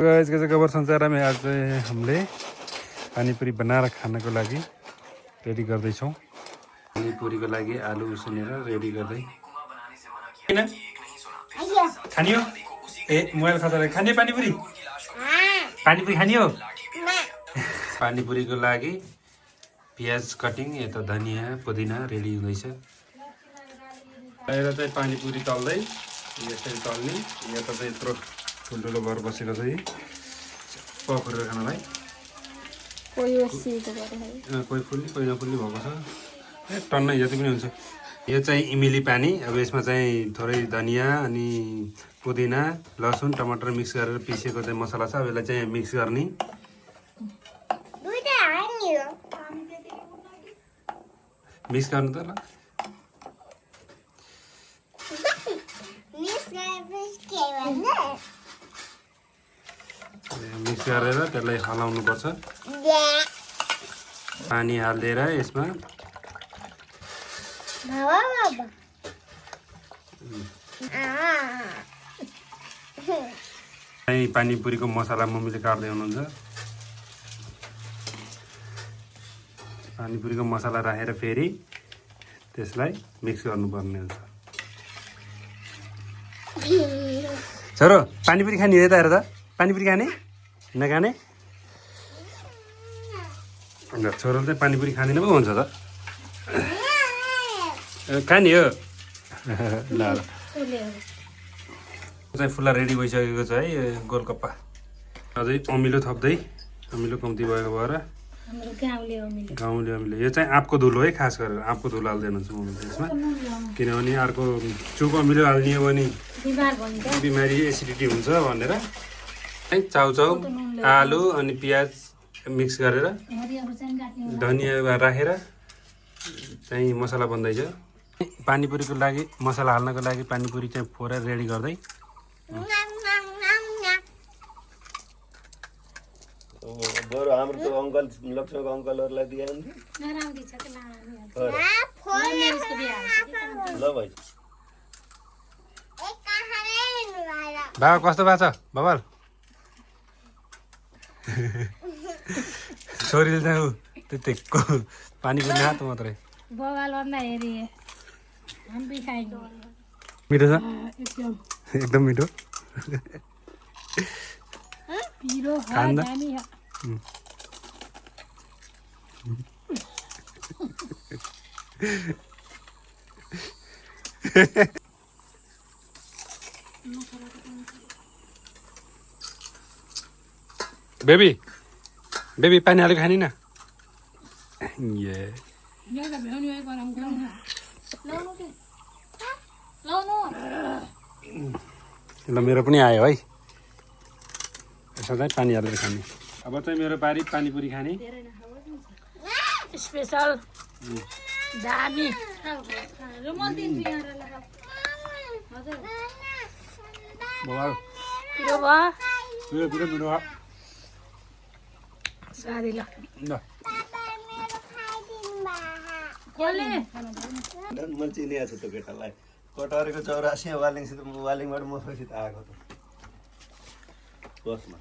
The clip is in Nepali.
इसको चाहिँ गोबर संसार में आज हामीले पानीपुरी बनाएर खानको लागि रेडी गर्दैछौँ। पानीपुरीको लागि आलु उसिनेर रेडी गर्दै खाने हो। ए मोबाइल खतरा खाने पानीपुरी पानीपुरी खाने हो। पानीपुरीको लागि प्याज कटिङ यता धनिया पुदिना रेडी हुँदैछ। यता चाहिँ पानीपुरी तल्दै यसरी तल्ने यता चाहिँ यत्रो ठुल्ठुलो भएर बसेको चाहिँ पकरेर खानलाई कोही फुल्ने कोही नफुल्ने भएको छ। टन्नै जति पनि हुन्छ। यो चाहिँ इमिली पानी। अब यसमा चाहिँ थोरै धनिया अनि पुदिना लसुन टमाटर मिक्स गरेर पिसेको चाहिँ मसला छ। अब यसलाई चाहिँ मिक्स गर्ने। मिक्स गर्नु त ल। मिक्स गरेर त्यसलाई हलाउनु पर्छ। पानी हालिदिएर यसमा पानीपुरीको मसला मम्मीले काट्दै हुनुहुन्छ। पानीपुरीको मसला राखेर फेरि त्यसलाई मिक्स गर्नुपर्ने हुन्छ। छोरो पानीपुरी खाने हो त हेर त। पानीपुरी खाने नखाने? छोरोले चाहिँ पानीपुरी खाँदैन पो भन्छ त। खाने हो ल ल। चाहिँ फुल्ला रेडी भइसकेको छ है गोलगप्पा। अझै अमिलो थप्दै अमिलो कम्ती भएको भएर गाउँले अमिलो। यो चाहिँ आँपको धुलो है। खास गरेर आँपको धुलो हाल्दैन छु म यसमा, किनभने अर्को चुप अमिलो हाल्ने हो भने बिमारी एसिडिटी हुन्छ भनेर। चाउचाउ आलु अनि प्याज मिक्स गरेर धनिया राखेर चाहिँ मसला बन्दैछ। पानीपुरीको लागि मसला हाल्नको लागि पानीपुरी चाहिँ फोरेर रेडी गर्दै। बरु हाम्रो त अङ्कल लक्ष्मणको अङ्कलहरूलाई दिए ल भाइ। बाबा कस्तो भएको छ बबाल? छोरीले चाहिँ त्यतिको पानीपुरी खाएको मात्रै मिठो छ एकदम मिठो। खाँदा बेबी बेबी पानी हालेको खानी न? ल मेरो पनि आयो है। यसो चाहिँ पानी हालेर खाने। अब चाहिँ मेरो बारी पानीपुरी खाने स्पेशल दामी बबाल पिरो भयो पिरो मिठो भयो। सादी ल ल म चिनिएको छु त्यो केटालाई। कटहरेको 84 वालिङबाट मफसित आएको त बसमा।